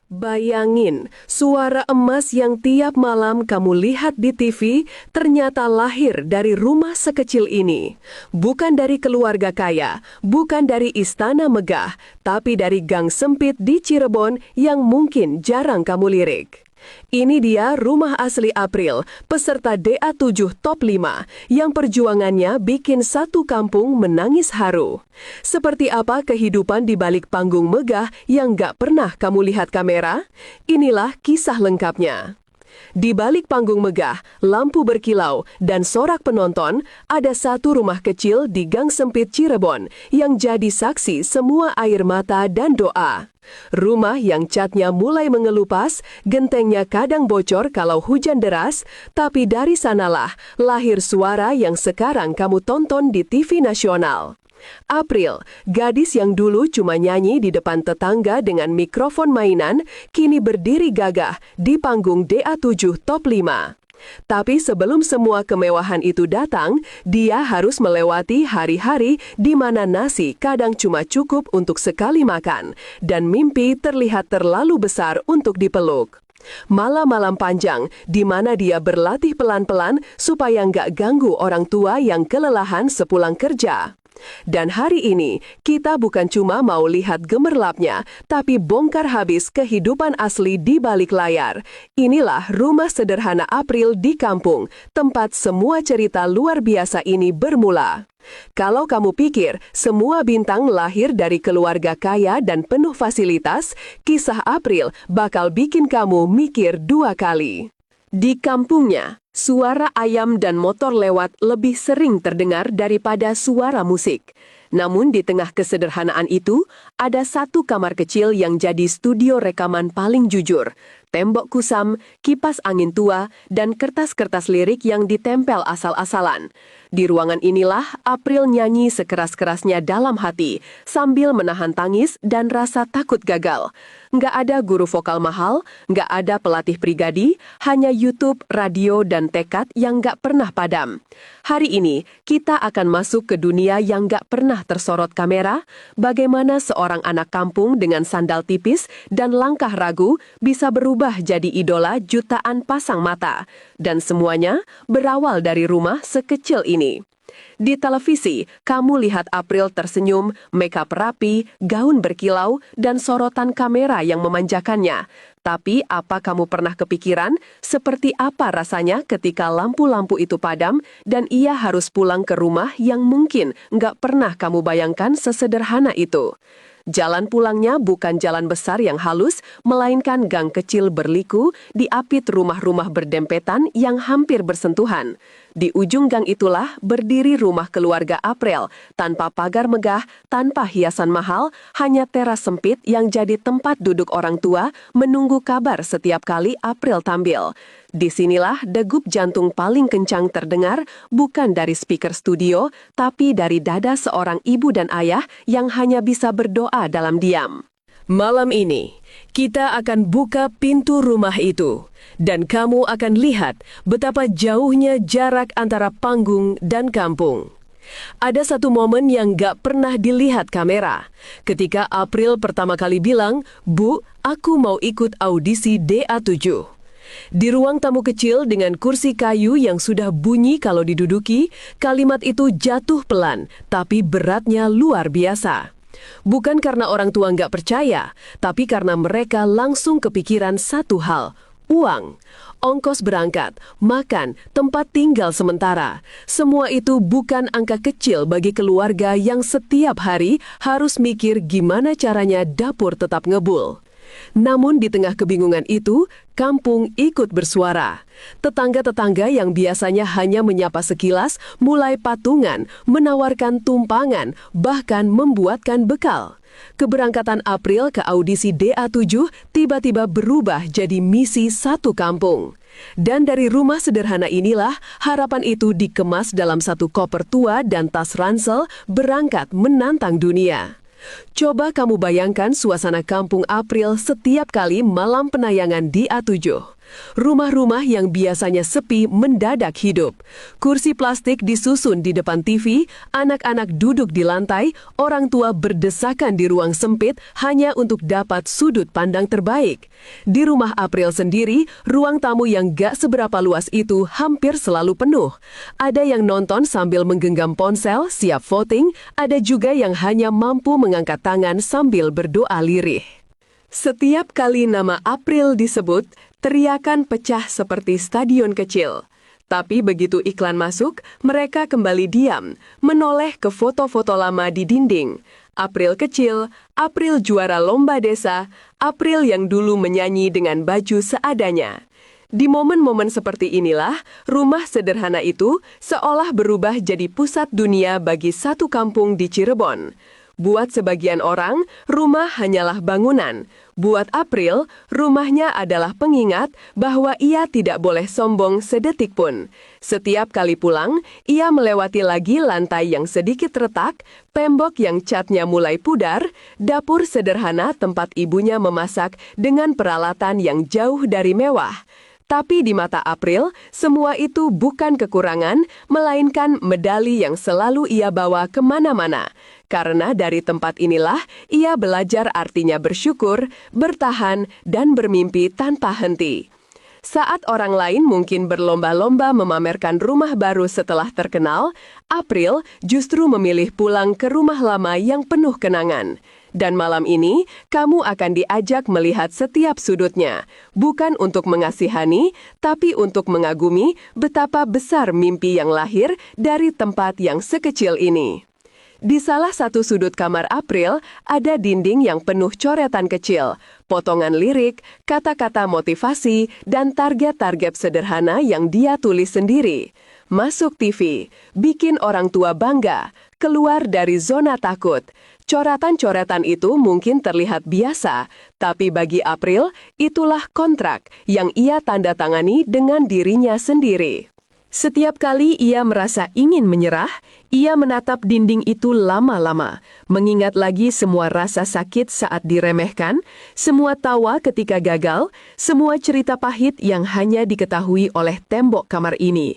Bayangin, suara emas yang tiap malam kamu lihat di TV ternyata lahir dari rumah sekecil ini. Bukan dari keluarga kaya, bukan dari istana megah, tapi dari gang sempit di Cirebon yang mungkin jarang kamu lirik. Ini dia rumah asli April, peserta DA7 Top 5, yang perjuangannya bikin satu kampung menangis haru. Seperti apa kehidupan di balik panggung megah yang gak pernah kamu lihat kamera? Inilah kisah lengkapnya. Di balik panggung megah, lampu berkilau, dan sorak penonton, ada satu rumah kecil di gang sempit Cirebon yang jadi saksi semua air mata dan doa. Rumah yang catnya mulai mengelupas, gentengnya kadang bocor kalau hujan deras, tapi dari sanalah lahir suara yang sekarang kamu tonton di TV nasional. April, gadis yang dulu cuma nyanyi di depan tetangga dengan mikrofon mainan, kini berdiri gagah di panggung DA7 Top 5. Tapi sebelum semua kemewahan itu datang, dia harus melewati hari-hari di mana nasi kadang cuma cukup untuk sekali makan, dan mimpi terlihat terlalu besar untuk dipeluk. Malam-malam panjang, di mana dia berlatih pelan-pelan supaya nggak ganggu orang tua yang kelelahan sepulang kerja. Dan hari ini, kita bukan cuma mau lihat gemerlapnya, tapi bongkar habis kehidupan asli di balik layar. Inilah rumah sederhana April di kampung, tempat semua cerita luar biasa ini bermula. Kalau kamu pikir semua bintang lahir dari keluarga kaya dan penuh fasilitas, kisah April bakal bikin kamu mikir dua kali. Di kampungnya, suara ayam dan motor lewat lebih sering terdengar daripada suara musik. Namun di tengah kesederhanaan itu, ada satu kamar kecil yang jadi studio rekaman paling jujur. Tembok kusam, kipas angin tua, dan kertas-kertas lirik yang ditempel asal-asalan. Di ruangan inilah April nyanyi sekeras-kerasnya dalam hati, sambil menahan tangis dan rasa takut gagal. Nggak ada guru vokal mahal, nggak ada pelatih pribadi, hanya YouTube, radio, dan tekad yang nggak pernah padam. Hari ini, kita akan masuk ke dunia yang nggak pernah tersorot kamera, bagaimana seorang anak kampung dengan sandal tipis dan langkah ragu bisa berubah jadi idola jutaan pasang mata. Dan semuanya berawal dari rumah sekecil ini. Di televisi, kamu lihat April tersenyum, makeup rapi, gaun berkilau, dan sorotan kamera yang memanjakannya. Tapi apa kamu pernah kepikiran seperti apa rasanya ketika lampu-lampu itu padam dan ia harus pulang ke rumah yang mungkin nggak pernah kamu bayangkan sesederhana itu? Jalan pulangnya bukan jalan besar yang halus, melainkan gang kecil berliku, diapit rumah-rumah berdempetan yang hampir bersentuhan. Di ujung gang itulah berdiri rumah keluarga April, tanpa pagar megah, tanpa hiasan mahal, hanya teras sempit yang jadi tempat duduk orang tua menunggu kabar setiap kali April tampil. Disinilah degup jantung paling kencang terdengar, bukan dari speaker studio, tapi dari dada seorang ibu dan ayah yang hanya bisa berdoa dalam diam. Malam ini, kita akan buka pintu rumah itu, dan kamu akan lihat betapa jauhnya jarak antara panggung dan kampung. Ada satu momen yang gak pernah dilihat kamera. Ketika April pertama kali bilang, "Bu, aku mau ikut audisi DA7." Di ruang tamu kecil dengan kursi kayu yang sudah bunyi kalau diduduki, kalimat itu jatuh pelan, tapi beratnya luar biasa. Bukan karena orang tua nggak percaya, tapi karena mereka langsung kepikiran satu hal, uang. Ongkos berangkat, makan, tempat tinggal sementara. Semua itu bukan angka kecil bagi keluarga yang setiap hari harus mikir gimana caranya dapur tetap ngebul. Namun di tengah kebingungan itu, kampung ikut bersuara. Tetangga-tetangga yang biasanya hanya menyapa sekilas, mulai patungan, menawarkan tumpangan, bahkan membuatkan bekal. Keberangkatan April ke audisi DA7 tiba-tiba berubah jadi misi satu kampung. Dan dari rumah sederhana inilah, harapan itu dikemas dalam satu koper tua dan tas ransel berangkat menantang dunia. Coba kamu bayangkan suasana kampung April setiap kali malam penayangan DA7. Rumah-rumah yang biasanya sepi mendadak hidup. Kursi plastik disusun di depan TV, anak-anak duduk di lantai, orang tua berdesakan di ruang sempit hanya untuk dapat sudut pandang terbaik. Di rumah April sendiri, ruang tamu yang gak seberapa luas itu hampir selalu penuh. Ada yang nonton sambil menggenggam ponsel, siap voting, ada juga yang hanya mampu mengangkat tangan sambil berdoa lirih. Setiap kali nama April disebut, teriakan pecah seperti stadion kecil. Tapi begitu iklan masuk, mereka kembali diam, menoleh ke foto-foto lama di dinding. April kecil, April juara lomba desa, April yang dulu menyanyi dengan baju seadanya. Di momen-momen seperti inilah, rumah sederhana itu seolah berubah jadi pusat dunia bagi satu kampung di Cirebon. Buat sebagian orang, rumah hanyalah bangunan. Buat April, rumahnya adalah pengingat bahwa ia tidak boleh sombong sedetik pun. Setiap kali pulang, ia melewati lagi lantai yang sedikit retak, tembok yang catnya mulai pudar, dapur sederhana tempat ibunya memasak dengan peralatan yang jauh dari mewah. Tapi di mata April, semua itu bukan kekurangan, melainkan medali yang selalu ia bawa kemana-mana. Karena dari tempat inilah, ia belajar artinya bersyukur, bertahan, dan bermimpi tanpa henti. Saat orang lain mungkin berlomba-lomba memamerkan rumah baru setelah terkenal, April justru memilih pulang ke rumah lama yang penuh kenangan. Dan malam ini, kamu akan diajak melihat setiap sudutnya, bukan untuk mengasihani, tapi untuk mengagumi betapa besar mimpi yang lahir dari tempat yang sekecil ini. Di salah satu sudut kamar April, ada dinding yang penuh coretan kecil, potongan lirik, kata-kata motivasi, dan target-target sederhana yang dia tulis sendiri. Masuk TV, bikin orang tua bangga, keluar dari zona takut. Coretan-coretan itu mungkin terlihat biasa, tapi bagi April, itulah kontrak yang ia tanda tangani dengan dirinya sendiri. Setiap kali ia merasa ingin menyerah, ia menatap dinding itu lama-lama, mengingat lagi semua rasa sakit saat diremehkan, semua tawa ketika gagal, semua cerita pahit yang hanya diketahui oleh tembok kamar ini.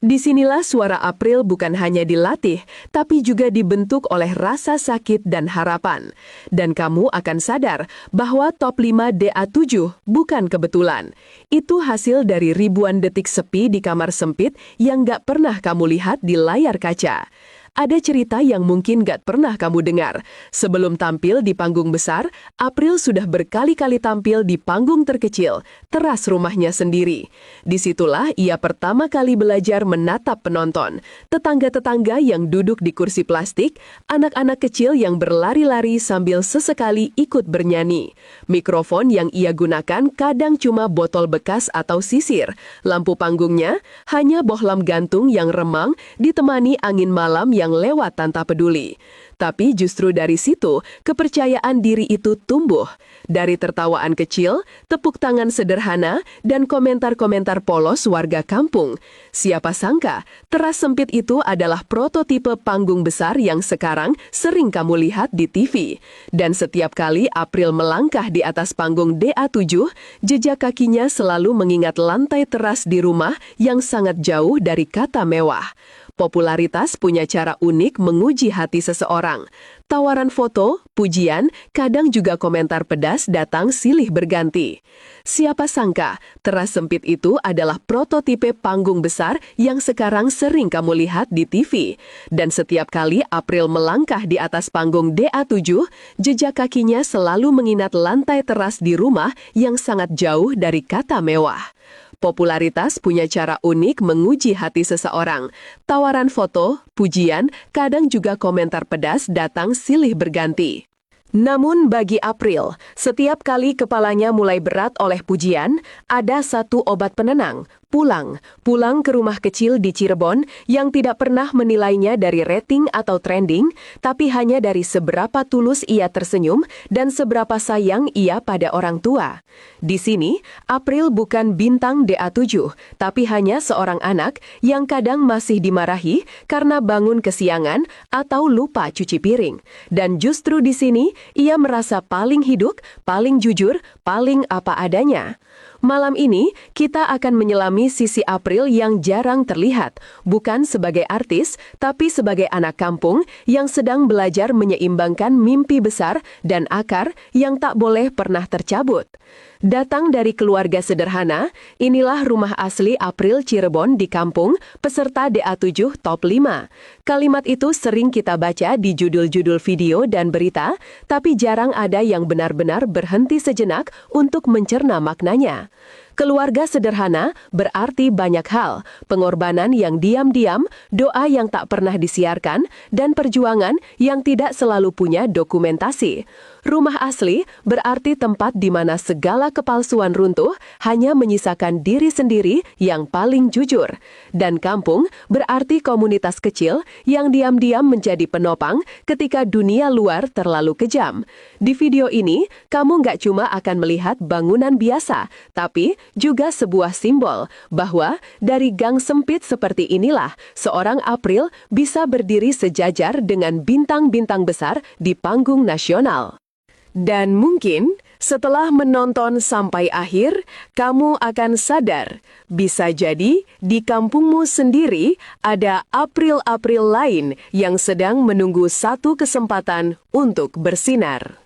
Disinilah suara April bukan hanya dilatih, tapi juga dibentuk oleh rasa sakit dan harapan. Dan kamu akan sadar bahwa top 5 DA7 bukan kebetulan. Itu hasil dari ribuan detik sepi di kamar sempit yang gak pernah kamu lihat di layar kaca. Ada cerita yang mungkin gak pernah kamu dengar. Sebelum tampil di panggung besar, April sudah berkali-kali tampil di panggung terkecil, teras rumahnya sendiri. Disitulah ia pertama kali belajar menatap penonton, tetangga-tetangga yang duduk di kursi plastik, anak-anak kecil yang berlari-lari sambil sesekali ikut bernyanyi. Mikrofon yang ia gunakan kadang cuma botol bekas atau sisir. Lampu panggungnya hanya bohlam gantung yang remang ditemani angin malam yang lewat tanpa peduli. Tapi justru dari situ, kepercayaan diri itu tumbuh. Dari tertawaan kecil, tepuk tangan sederhana, dan komentar-komentar polos warga kampung. Siapa sangka, teras sempit itu adalah prototipe panggung besar yang sekarang sering kamu lihat di TV. Dan setiap kali April melangkah di atas panggung DA7, jejak kakinya selalu mengingat lantai teras di rumah yang sangat jauh dari kata mewah. Popularitas punya cara unik menguji hati seseorang. Tawaran foto, pujian, kadang juga komentar pedas datang silih berganti. Siapa sangka, teras sempit itu adalah prototipe panggung besar yang sekarang sering kamu lihat di TV. Dan setiap kali April melangkah di atas panggung DA7, jejak kakinya selalu mengingat lantai teras di rumah yang sangat jauh dari kata mewah. Popularitas punya cara unik menguji hati seseorang. Tawaran foto, pujian, kadang juga komentar pedas datang silih berganti. Namun bagi April, setiap kali kepalanya mulai berat oleh pujian, ada satu obat penenang, pulang. Pulang ke rumah kecil di Cirebon yang tidak pernah menilainya dari rating atau trending, tapi hanya dari seberapa tulus ia tersenyum dan seberapa sayang ia pada orang tua. Di sini, April bukan bintang DA7, tapi hanya seorang anak yang kadang masih dimarahi karena bangun kesiangan atau lupa cuci piring. Dan justru di sini, ia merasa paling hidup, paling jujur, paling apa adanya. Malam ini, kita akan menyelami sisi April yang jarang terlihat, bukan sebagai artis, tapi sebagai anak kampung yang sedang belajar menyeimbangkan mimpi besar dan akar yang tak boleh pernah tercabut. Datang dari keluarga sederhana, inilah rumah asli April Cirebon di kampung, peserta DA7 Top 5. Kalimat itu sering kita baca di judul-judul video dan berita, tapi jarang ada yang benar-benar berhenti sejenak untuk mencerna maknanya. Keluarga sederhana berarti banyak hal, pengorbanan yang diam-diam, doa yang tak pernah disiarkan, dan perjuangan yang tidak selalu punya dokumentasi. Rumah asli berarti tempat di mana segala kepalsuan runtuh hanya menyisakan diri sendiri yang paling jujur. Dan kampung berarti komunitas kecil yang diam-diam menjadi penopang ketika dunia luar terlalu kejam. Di video ini, kamu nggak cuma akan melihat bangunan biasa, tapi juga sebuah simbol bahwa dari gang sempit seperti inilah seorang April bisa berdiri sejajar dengan bintang-bintang besar di panggung nasional. Dan mungkin setelah menonton sampai akhir, kamu akan sadar, bisa jadi di kampungmu sendiri ada April-April lain yang sedang menunggu satu kesempatan untuk bersinar.